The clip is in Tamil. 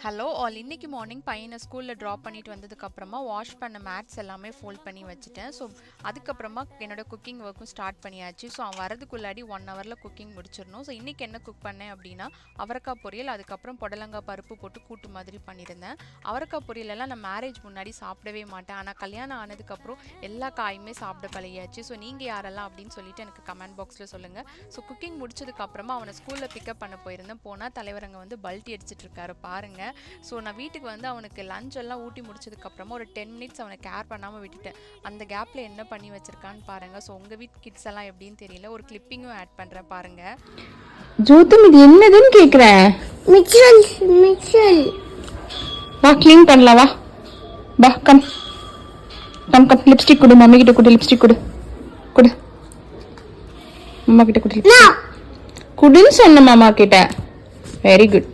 ஹலோ ஆல், இன்னைக்கு மார்னிங் பையனை ஸ்கூலில் ட்ராப் பண்ணிட்டு வந்ததுக்கப்புறமா வாஷ் பண்ண மேட்ஸ் எல்லாமே ஃபோல்ட் பண்ணி வச்சுட்டேன். ஸோ அதுக்கப்புறமா என்னோட குக்கிங் ஒர்க்கும் ஸ்டார்ட் பண்ணியாச்சு. ஸோ அவன் வரதுக்குள்ளாடி 1 ஹவரில் குக்கிங் முடிச்சிடணும். ஸோ இன்றைக்கி என்ன குக் பண்ணேன் அப்படின்னா அவரைக்காய் பொரியல், அதுக்கப்புறம் புடலங்காய் பருப்பு போட்டு கூட்டு மாதிரி பண்ணியிருந்தேன். அவரைக்காய் பொரியலெல்லாம் நான் மேரேஜ் முன்னாடி சாப்பிடவே மாட்டேன், ஆனால் கல்யாணம் ஆனதுக்கப்புறம் எல்லா காயுமே சாப்பிட பழகியாச்சு. ஸோ நீங்கள் யாரெல்லாம் அப்படின்னு சொல்லிட்டு எனக்கு கமெண்ட் பாக்ஸில் சொல்லுங்கள். ஸோ குக்கிங் முடிச்சதுக்கப்புறமா அவனை ஸ்கூலில் பிக்கப் பண்ண போயிருந்தேன். போனால் தலைவரங்க வந்து பல்ட்டி அடிச்சிட்டு இருக்காரு பாருங்கள். ஸோ நான் வீட்டுக்கு வந்து அவனுக்கு லஞ்ச் எல்லாம் ஊட்டி முடிச்சதுக்கப்புறமா ஒரு 10 மினிட்ஸ் அவனை கேர் பண்ணாமல் விட்டுட்டேன். அந்த கேப்பில் என்ன பண்ணி வச்சுருக்கான்னு பாருங்கள். ஸோ உங்கள் வீட்டு கிட்ஸ் எல்லாம் எப்படின்னு தெரியல, ஒரு கிளிப்பிங்கும் ஆட் பண்ணுறேன் பாருங்கள். ஜோதம், இது என்னதுன்னு கேட்குறேன். மிக்சல் வா, க்ளீன் பண்ணலாம். வா வா, கம் கம் கம். லிப்ஸ்டிக் கொடு, மம்மி கிட்ட கொடு. லிப்ஸ்டிக் கொடு கொடு, அம்மா கிட்ட கொடு. குடுன்னு சொன்ன மாமா கிட்ட. Very good.